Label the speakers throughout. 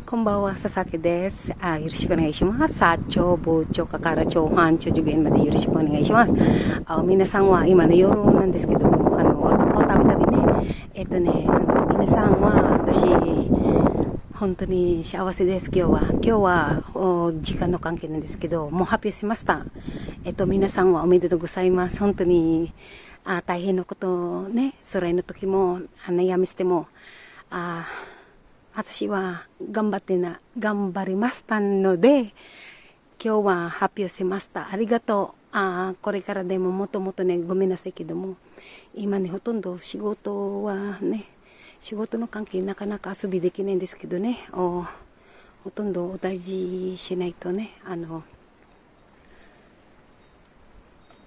Speaker 1: こんばんは、佐々木です。よろしくお願いします。長部長から長半長受験までよろしくお願いします。皆さんは今の夜なんですけども、おたびたびね、皆さんは私、本当に幸せです。今日は時間の関係なんですけど、もう発表しました。皆さんはおめでとうございます。本当に、大変なことね、それの時も、悩みしても、私は頑張りましたので、今日は発表しました。ありがとう。これからでももともとね、ごめんなさいけども、今ね、ほとんど仕事の関係なかなか遊びできないんですけどね、ほとんどお大事しないとね、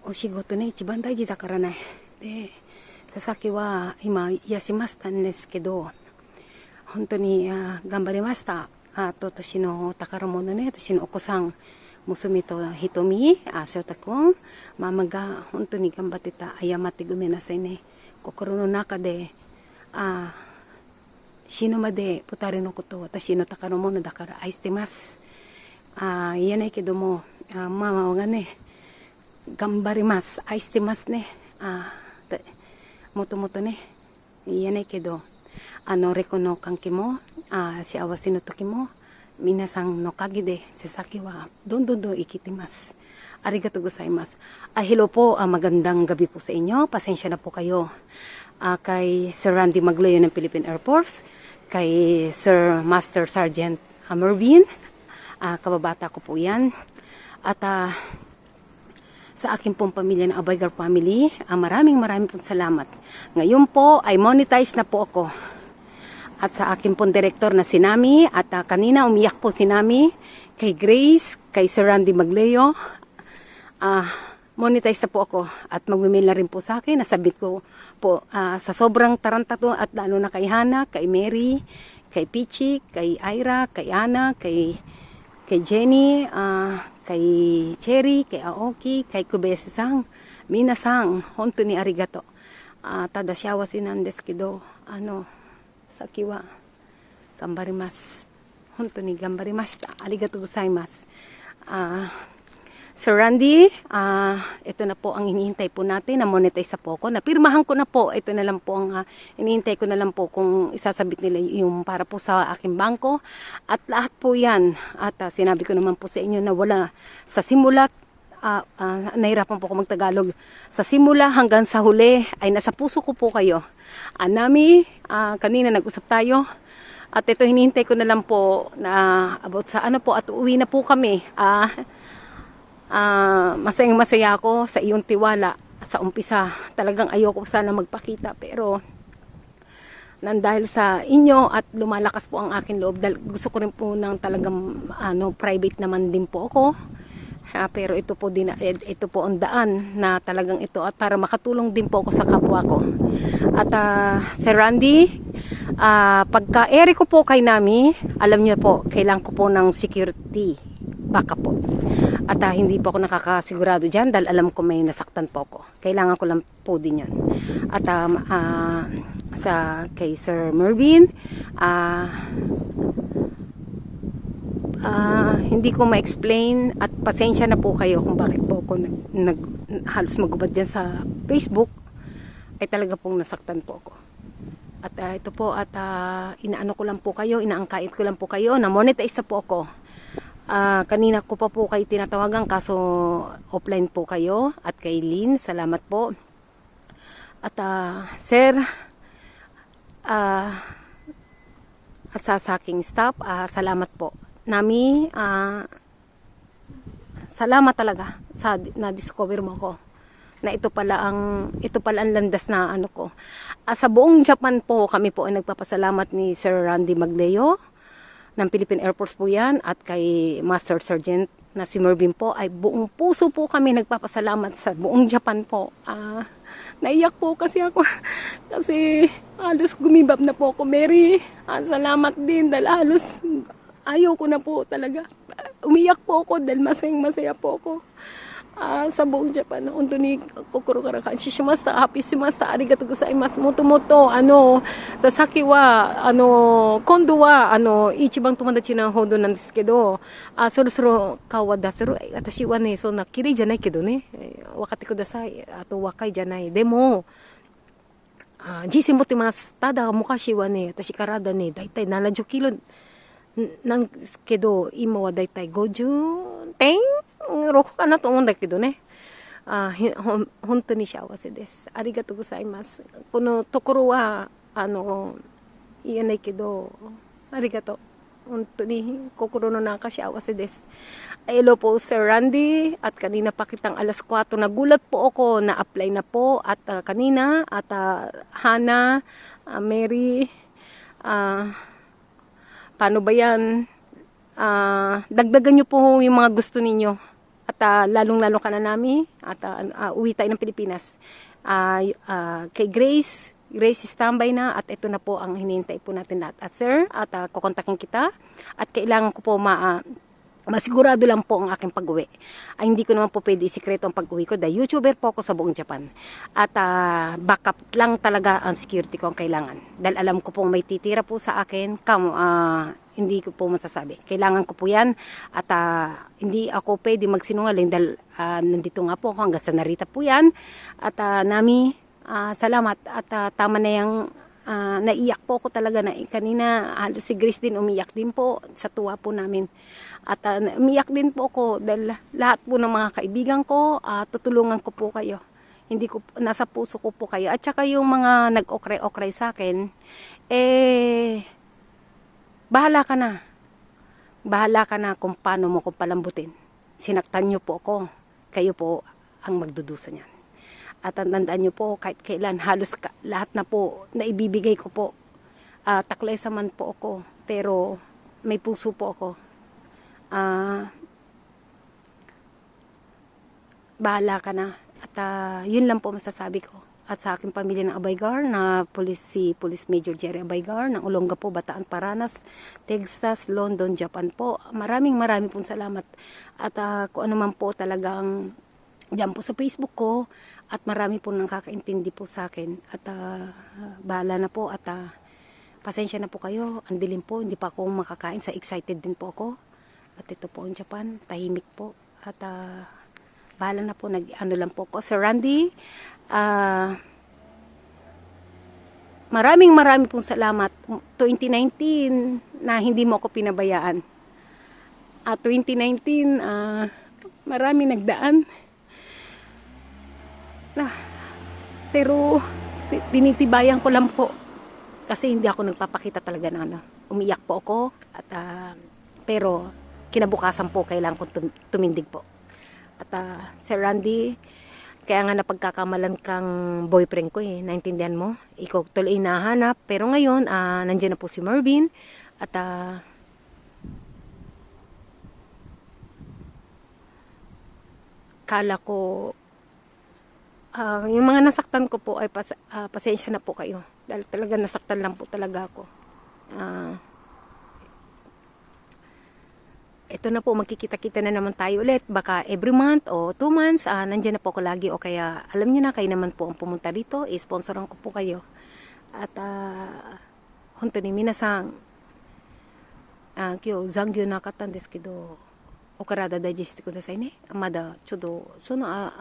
Speaker 1: お仕事ね、一番大事だからね。で、佐々木は今癒しましたんですけど、本当に頑張りました。私の宝物ね、私のお子さん、娘と瞳、翔太くん、ママが本当に頑張ってた。謝ってごめんなさいね。心の中で、死ぬまで二人のことを私の宝物だから愛してます。言えないけども、ママがね、頑張ります。愛してますね。もともとね、言えないけど、レコの関係も、幸せの時も、皆さんのおかげで、佐々木はどんどん生きてます。ありがとうございます。Hello po, magandang gabi po sa inyo. Pasensya na po kayo. Kay Sir Randy Magleo ng Philippine Air Force, kay Sir Master Sergeant Mervin, kababata ko po yan. At sa aking pong pamilya ng Abaygar Family, maraming pong salamat. Ngayon po ay monetize na po ako. At sa aking pong director na si Nami, at kanina umiyak po si Nami, kay Grace, kay Sir Randy Magleo, monetize na po ako. At magmemail na rin po sa akin, nasabit ko po sa sobrang taranta to, at lalo na kay Hana, kay Mary, kay Pichi, kay Ira, kay Ana, kay Jenny, kay Cherry, kay Aoki, kay Kubesi-san, Mina-san, honto ni arigato. Tadashiawase nan desu kedo, Saki wa gambarimasu. Honto ni gambarimashita. Arigatou gozaimasu. Sir Randy, ito na po ang hinihintay po natin. Na-monetize po ako. Napirmahan ko na po. Ito na lang po ang hinihintay ko na lang po kung isasabit nila yung para po sa aking bangko. At lahat po yan. At sinabi ko naman po sa inyo na wala sa simula. Nahirapan po ako magtagalog. Sa simula hanggang sa huli ay nasa puso ko po kayo. Nami, kanina nag-usap tayo. At ito hinihintay ko na lang po na about sa po at uwi na po kami. Masayang masaya ako sa iyong tiwala sa umpisa. Talagang ayoko sana magpakita pero dahil sa inyo at lumalakas po ang aking loob. Dahil gusto ko rin po ng talagang private naman din po ako. Pero ito po ang daan na talagang ito at para makatulong din po ako sa kapwa ko. At Sir Randy, pagka-ere ko po kay Nami, alam niyo po, kailangan ko po ng security backup po. At hindi po ako nakakasigurado dyan dahil alam ko may nasaktan po ako. Kailangan ko lang po din yun. At kay Sir Mervin, hindi ko ma-explain at pasensya na po kayo kung bakit po ako halos magubad dyan sa Facebook, ay talaga pong nasaktan po ako. At ito po, at inaano ko lang po kayo, inaangkait ko lang po kayo, na monetize na po ako. Kanina ko pa po kayo tinatawagan kaso offline po kayo. At kay Lynn, salamat po. At Sir, at sa aking staff, salamat po. Nami, salamat talaga sa na-discover mo ko na ito pala ang landas na ko. Sa buong Japan po kami po ay nagpapasalamat ni Sir Randy Magleo ng Philippine Air Force po yan, at kay Master Sergeant na si Mervin po ay buong puso po kami nagpapasalamat sa buong Japan po. Naiyak po kasi ako kasi halos gumibab na po ako, Mary. Salamat din dahil halos ayaw ko na po talaga. Umiyak po ako dahil masaya po ako. sa buong Japan, unto ni kokoroから感謝しました。ハッピーしました。ありがとうございます。もともと、ささきは、今度は、一番友達なほどなんですけど、そろそろ顔は出せる。私はね、そんな綺麗じゃないけどね、分かってください。あと若いじゃない。でも、自信持ってます。ただ、昔はね、私体ね、だいたい70キロなんですけど、今はだいたい50.6かなと思うんだけどね。本当に幸せです。ありがとうございます。このところは、言えないけど、ありがとう。本当に心の中幸せです。Hello po Sir Randy, at kanina pa kitang alas 4 nagulat po ako na apply na po at kanina at Hana, Mary, paano ba yan? Dagdagan nyo po yung mga gusto ninyo at lalong-lalo ka na namin at uwi tayo ng Pilipinas. Kay Grace standby na at ito na po ang hinihintay po natin lahat. At sir, at kukontakin kita at kailangan ko po masigurado lang po ang aking pag-uwi. Hindi ko naman po pwede isikreto ang pag-uwi ko dahil YouTuber po ako sa buong Japan. At backup lang talaga ang security ko ang kailangan. Dahil alam ko pong may titira po sa akin, hindi ko po masasabi. Kailangan ko po yan at hindi ako pwede magsinungaling dahil nandito nga po ako hanggang sa Narita po yan. At Nami, salamat at tama na yung naiyak po ako talaga na kanina halos si Grace din umiyak din po sa tuwa po namin at umiyak din po ako dahil lahat po ng mga kaibigan ko tutulungan ko po kayo, hindi ko nasa puso ko po kayo at saka yung mga nag-okray-okray sa akin bahala ka na kung paano mo ko palambutin. Sinaktan nyo po ako, kayo po ang magdudusa niyan. At tandaan nyo po, kahit kailan, halos lahat na po, naibibigay ko po. Taklesa man po ako, pero may puso po ako. Bahala ka na. At yun lang po masasabi ko. At sa aking pamilya ng Abaygar, na si Police Major Jerry Abaygar, ng Olongapo, Bataan, Paranas, Texas, London, Japan po. Maraming pong salamat. At kung ano man po talagang diyan po sa Facebook ko, at marami po nang kakaintindi po sa akin at bahala na po at pasensya na po kayo, ang dilim po, hindi pa ako makakain, sa excited din po ako at ito po ang Japan, tahimik po at bahala na po, ano lang po ko Sir Randy, maraming pong salamat. 2019 na hindi mo ako pinabayaan at 2019 maraming nagdaan. Pero tinitibayan ko lang po kasi hindi ako nagpapakita talaga na umiyak po ako at pero kinabukasan po kailangan ko tumindig po at Sir Randy, kaya nga napagkakamalan kang boyfriend ko naintindihan mo, ikaw tuloy nahanap pero ngayon nandiyan na po si Marvin at kala ko yung mga nasaktan ko po ay pasensya na po kayo dahil talaga nasaktan lang po talaga ako. Ito na po, magkikita-kita na naman tayo ulit baka every month o 2 months nandyan na po ako lagi o kaya alam nyo na kayo naman po ang pumunta dito, i-sponsoran ko po kayo at honto ni minasang kyo zangyo nakata desu kedoお体大事してくださいね。まだちょっとその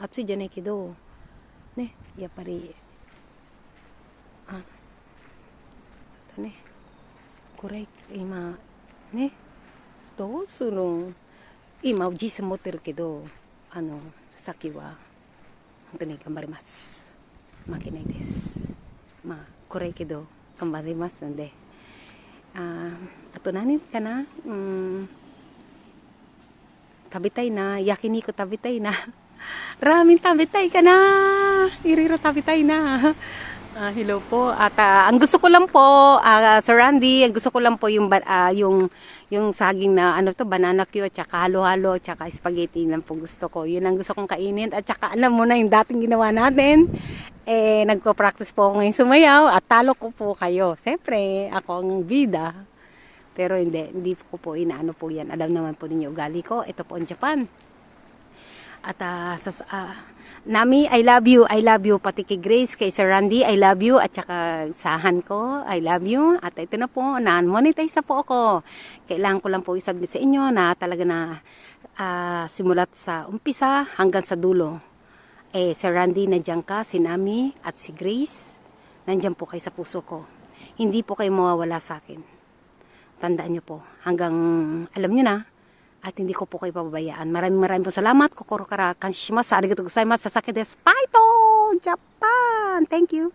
Speaker 1: 暑いじゃないけどね、やっぱりね、これ今ねどうするん、今おじいさん持ってるけど先は本当に頑張ります。負けないです。まあ暗いけど頑張りますので、あと何かな、食べたいな、焼肉食べたいな、ラーメン食べたいかな、iriro食べたいな。Hello po. At ang gusto ko lang po, Sir Randy, ang gusto ko lang po yung saging na banana cue, tsaka halo-halo, tsaka spaghetti lang po gusto ko. Yun ang gusto kong kainin. At tsaka alam mo na yung dating ginawa natin. Nagko-practice po ako ngayon sumayaw at talo ko po kayo. Siyempre, ako ang bida. Pero hindi ko po inaano po yan. Alam naman po ninyo ugali ko. Ito po ang Japan. At Nami, I love you. I love you. Pati kay Grace, kay Sir Randy, I love you. At saka sahan ko, I love you. At ito na po, non-monetize na po ako. Kailangan ko lang po isabi sa inyo na talaga na simulat sa umpisa hanggang sa dulo. Sir Randy, nandiyan ka, si Nami at si Grace, nandiyan po kayo sa puso ko. Hindi po kayo mawawala sa akin. Tandaan nyo po, hanggang alam nyo na, at hindi ko po kayo pababayaan. Maraming po salamat. Kokoro kara kanshimasu. Arigatou gozaimasu. Sasaki desu. Python! Japan! Thank you.